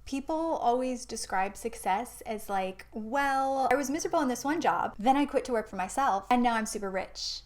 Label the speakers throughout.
Speaker 1: People always describe success as like, well, I was miserable in this one job, then I quit to work for myself, and now I'm super rich.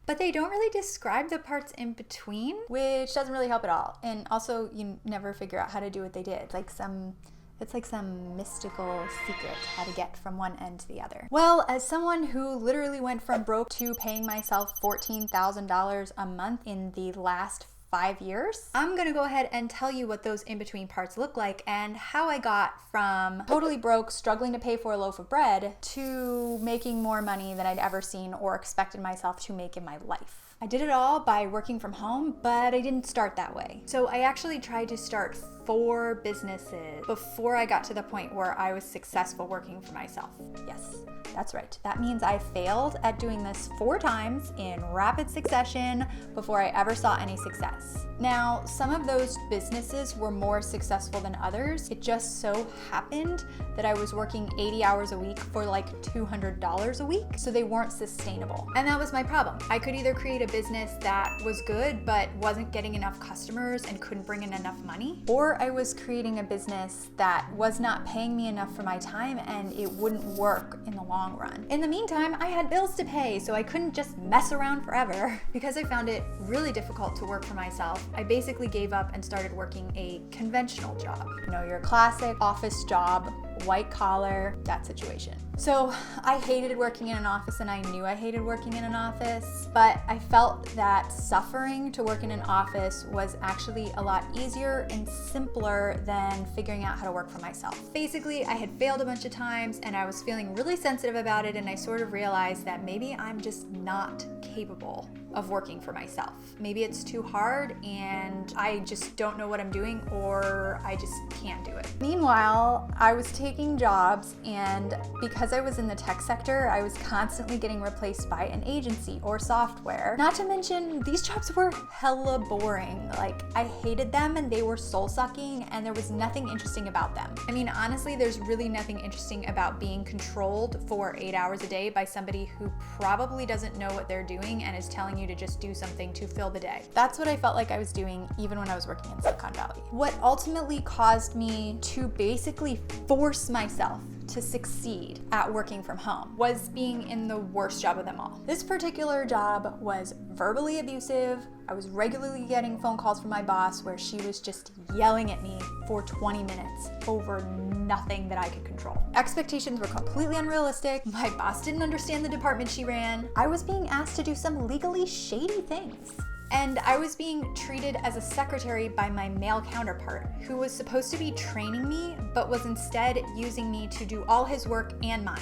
Speaker 1: But they don't really describe the parts in between, which doesn't really help at all. And also, you never figure out how to do what they did. It's like some mystical secret how to get from one end to the other. Well, as someone who literally went from broke to paying myself $14,000 a month in the last 5 years, I'm gonna go ahead and tell you what those in-between parts look like and how I got from totally broke, struggling to pay for a loaf of bread, to making more money than I'd ever seen or expected myself to make in my life. I did it all by working from home, but I didn't start that way. So I actually tried to start 4 businesses before I got to the point where I was successful working for myself. Yes, that's right. That means I failed at doing this 4 times in rapid succession before I ever saw any success. Now, some of those businesses were more successful than others. It just so happened that I was working 80 hours a week for like $200 a week, so they weren't sustainable. And that was my problem. I could either create a business that was good but wasn't getting enough customers and couldn't bring in enough money, or I was creating a business that was not paying me enough for my time and it wouldn't work in the long run. In the meantime, I had bills to pay, so I couldn't just mess around forever. Because I found it really difficult to work for myself, I basically gave up and started working a conventional job. You know, your classic office job, white collar, that situation. So I hated working in an office, and I knew I hated working in an office, but I felt that suffering to work in an office was actually a lot easier and simpler than figuring out how to work for myself. Basically, I had failed a bunch of times and I was feeling really sensitive about it, and I sort of realized that maybe I'm just not capable of working for myself. Maybe it's too hard and I just don't know what I'm doing, or I just can't do it. Meanwhile, I was taking jobs, and because I was in the tech sector, I was constantly getting replaced by an agency or software. Not to mention, these jobs were hella boring. Like, I hated them and they were soul-sucking and there was nothing interesting about them. I mean, honestly, there's really nothing interesting about being controlled for 8 hours a day by somebody who probably doesn't know what they're doing and is telling you to just do something to fill the day. That's what I felt like I was doing even when I was working in Silicon Valley. What ultimately caused me to basically force myself to succeed at working from home was being in the worst job of them all. This particular job was verbally abusive. I was regularly getting phone calls from my boss where she was just yelling at me for 20 minutes over nothing that I could control. Expectations were completely unrealistic. My boss didn't understand the department she ran. I was being asked to do some legally shady things. And I was being treated as a secretary by my male counterpart, who was supposed to be training me, but was instead using me to do all his work and mine.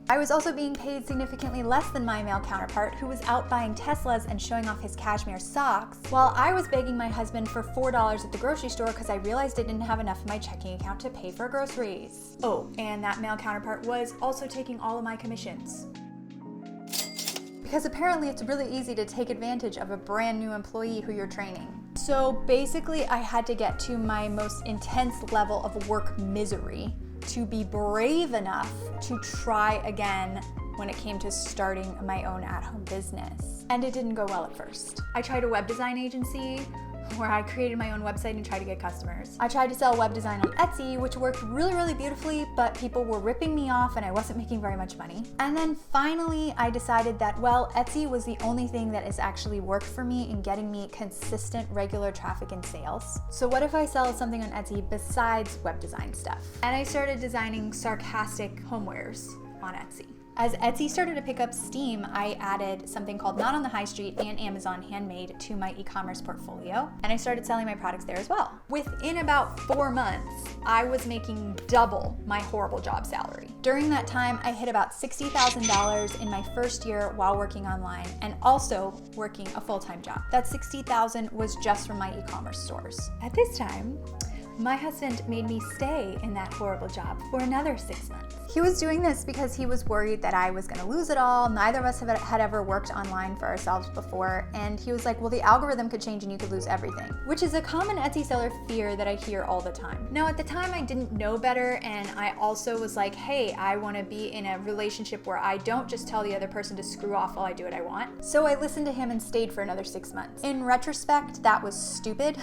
Speaker 1: I was also being paid significantly less than my male counterpart, who was out buying Teslas and showing off his cashmere socks, while I was begging my husband for $4 at the grocery store because I realized I didn't have enough in my checking account to pay for groceries. Oh, and that male counterpart was also taking all of my commissions. Because apparently it's really easy to take advantage of a brand new employee who you're training. So basically, I had to get to my most intense level of work misery to be brave enough to try again when it came to starting my own at-home business. And it didn't go well at first. I tried a web design agency where I created my own website and tried to get customers. I tried to sell web design on Etsy, which worked really, really beautifully, but people were ripping me off and I wasn't making very much money. And then finally, I decided that, well, Etsy was the only thing that has actually worked for me in getting me consistent, regular traffic and sales. So what if I sell something on Etsy besides web design stuff? And I started designing sarcastic homewares on Etsy. As Etsy started to pick up steam, I added something called Not on the High Street and Amazon Handmade to my e-commerce portfolio, and I started selling my products there as well. Within about 4 months, I was making double my horrible job salary. During that time, I hit about $60,000 in my first year while working online and also working a full-time job. That $60,000 was just from my e-commerce stores. At this time, my husband made me stay in that horrible job for another 6 months. He was doing this because he was worried that I was gonna lose it all. Neither of us had ever worked online for ourselves before. And he was like, well, the algorithm could change and you could lose everything, which is a common Etsy seller fear that I hear all the time. Now, at the time I didn't know better, and I also was like, hey, I wanna be in a relationship where I don't just tell the other person to screw off while I do what I want. So I listened to him and stayed for another 6 months. In retrospect, that was stupid,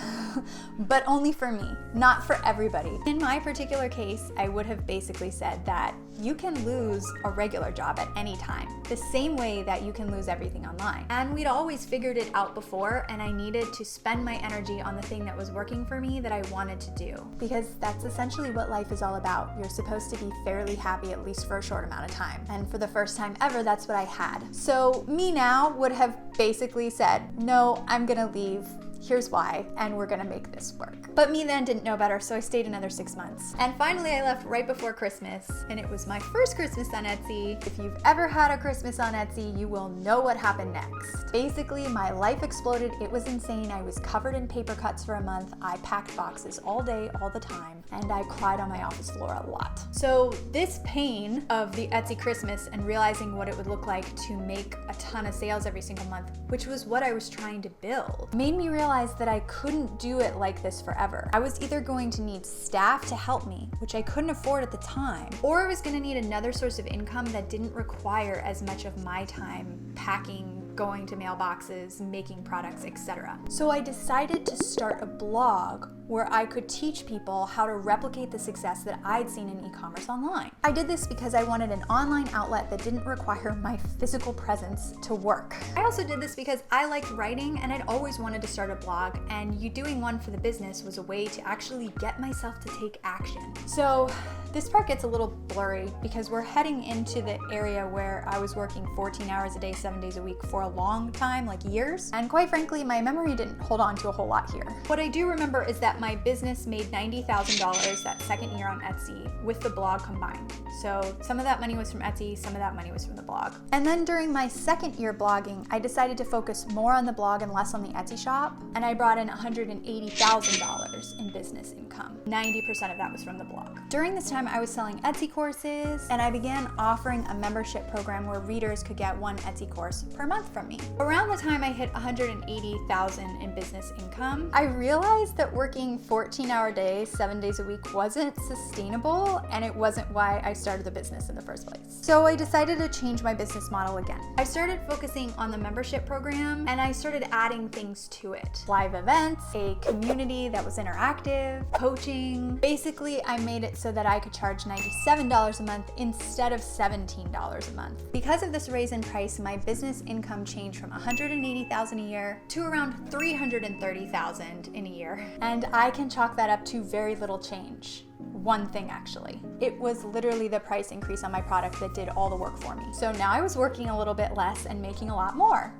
Speaker 1: but only for me, not for everybody. In my particular case, I would have basically said that you can lose a regular job at any time, the same way that you can lose everything online. And we'd always figured it out before, and I needed to spend my energy on the thing that was working for me that I wanted to do. Because that's essentially what life is all about. You're supposed to be fairly happy, at least for a short amount of time. And for the first time ever, that's what I had. So me now would have basically said, no, I'm gonna leave. Here's why, and we're gonna make this work. But me then didn't know better, so I stayed another 6 months. And finally I left right before Christmas, and it was my first Christmas on Etsy. If you've ever had a Christmas on Etsy, you will know what happened next. Basically, my life exploded. It was insane. I was covered in paper cuts for a month. I packed boxes all day, all the time, and I cried on my office floor a lot. So this pain of the Etsy Christmas and realizing what it would look like to make a ton of sales every single month, which was what I was trying to build, made me realize that I couldn't do it like this forever. I was either going to need staff to help me, which I couldn't afford at the time, or I was gonna need another source of income that didn't require as much of my time packing, going to mailboxes, making products, etc. So I decided to start a blog where I could teach people how to replicate the success that I'd seen in e-commerce online. I did this because I wanted an online outlet that didn't require my physical presence to work. I also did this because I liked writing, and I'd always wanted to start a blog, and doing one for the business was a way to actually get myself to take action. So this part gets a little blurry because we're heading into the area where I was working 14 hours a day, 7 days a week for a long time, like years. And quite frankly, my memory didn't hold on to a whole lot here. What I do remember is that my business made $90,000 that second year on Etsy with the blog combined. So some of that money was from Etsy, some of that money was from the blog. And then during my second year blogging, I decided to focus more on the blog and less on the Etsy shop. And I brought in $180,000 in business income. 90% of that was from the blog. During this time, I was selling Etsy courses, and I began offering a membership program where readers could get one Etsy course per month from me. Around the time I hit $180,000 in business income, I realized that working 14-hour days, 7 days a week wasn't sustainable, and it wasn't why I started the business in the first place. So I decided to change my business model again. I started focusing on the membership program, and I started adding things to it. Live events, a community that was interactive, coaching. Basically, I made it so that I could charge $97 a month instead of $17 a month. Because of this raise in price, my business income changed from $180,000 a year to around $330,000 in a year. And I can chalk that up to very little change. One thing actually. It was literally the price increase on my product that did all the work for me. So now I was working a little bit less and making a lot more.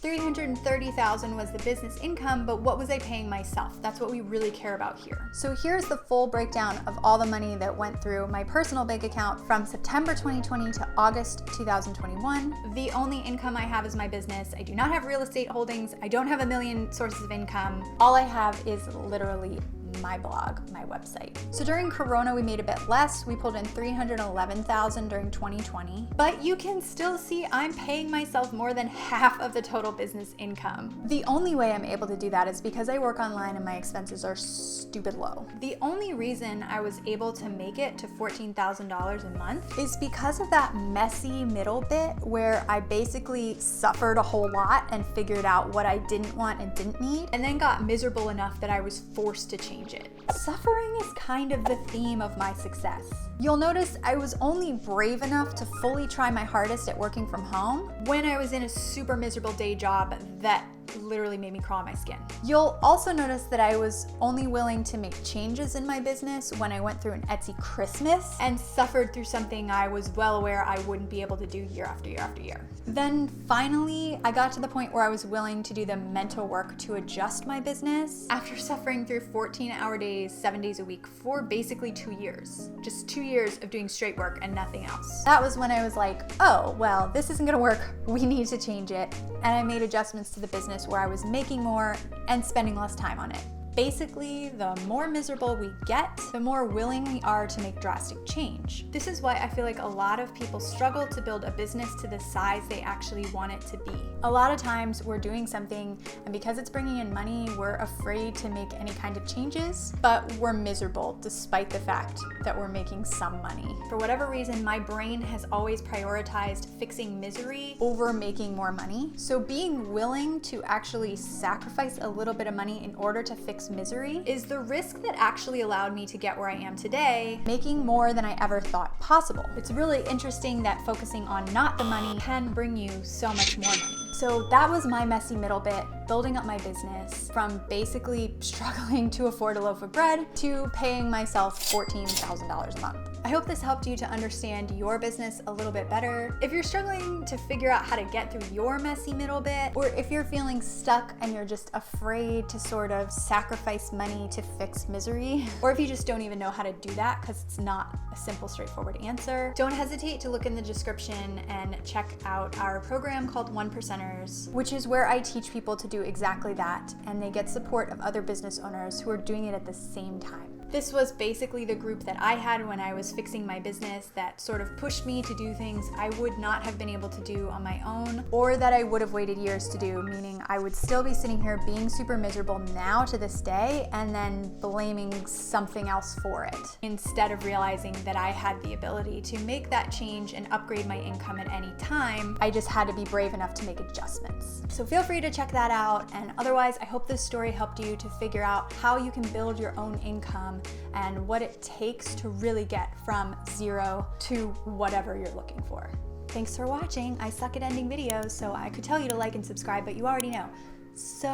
Speaker 1: $330,000 was the business income, but what was I paying myself? That's what we really care about here. So here's the full breakdown of all the money that went through my personal bank account from September 2020 to August 2021. The only income I have is my business. I do not have real estate holdings. I don't have a million sources of income. All I have is literally my blog, my website. So during Corona, we made a bit less. We pulled in $311,000 during 2020, but you can still see I'm paying myself more than half of the total business income. The only way I'm able to do that is because I work online and my expenses are stupid low. The only reason I was able to make it to $14,000 a month is because of that messy middle bit where I basically suffered a whole lot and figured out what I didn't want and didn't need, and then got miserable enough that I was forced to change it. Suffering is kind of the theme of my success. You'll notice I was only brave enough to fully try my hardest at working from home when I was in a super miserable day job that literally made me crawl in my skin. You'll also notice that I was only willing to make changes in my business when I went through an Etsy Christmas and suffered through something I was well aware I wouldn't be able to do year after year after year. Then finally, I got to the point where I was willing to do the mental work to adjust my business after suffering through 14-hour days, 7 days a week for basically 2 years. Just 2 years of doing straight work and nothing else. That was when I was like, oh, well, this isn't gonna work. We need to change it. And I made adjustments to the business where I was making more and spending less time on it. Basically, the more miserable we get, the more willing we are to make drastic change. This is why I feel like a lot of people struggle to build a business to the size they actually want it to be. A lot of times we're doing something, and because it's bringing in money, we're afraid to make any kind of changes, but we're miserable despite the fact that we're making some money. For whatever reason, my brain has always prioritized fixing misery over making more money. So being willing to actually sacrifice a little bit of money in order to fix misery is the risk that actually allowed me to get where I am today, making more than I ever thought possible. It's really interesting that focusing on not the money can bring you so much more money. So that was my messy middle bit, building up my business from basically struggling to afford a loaf of bread to paying myself $14,000 a month. I hope this helped you to understand your business a little bit better. If you're struggling to figure out how to get through your messy middle bit, or if you're feeling stuck and you're just afraid to sort of sacrifice money to fix misery, or if you just don't even know how to do that because it's not a simple, straightforward answer, don't hesitate to look in the description and check out our program called 1%ers, which is where I teach people to do exactly that, and they get support of other business owners who are doing it at the same time. This was basically the group that I had when I was fixing my business that sort of pushed me to do things I would not have been able to do on my own, or that I would have waited years to do, meaning I would still be sitting here being super miserable now to this day and then blaming something else for it, instead of realizing that I had the ability to make that change and upgrade my income at any time. I just had to be brave enough to make adjustments. So feel free to check that out, and otherwise I hope this story helped you to figure out how you can build your own income and what it takes to really get from zero to whatever you're looking for. Thanks for watching. I suck at ending videos, so I could tell you to like and subscribe, but you already know. So,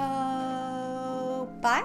Speaker 1: bye.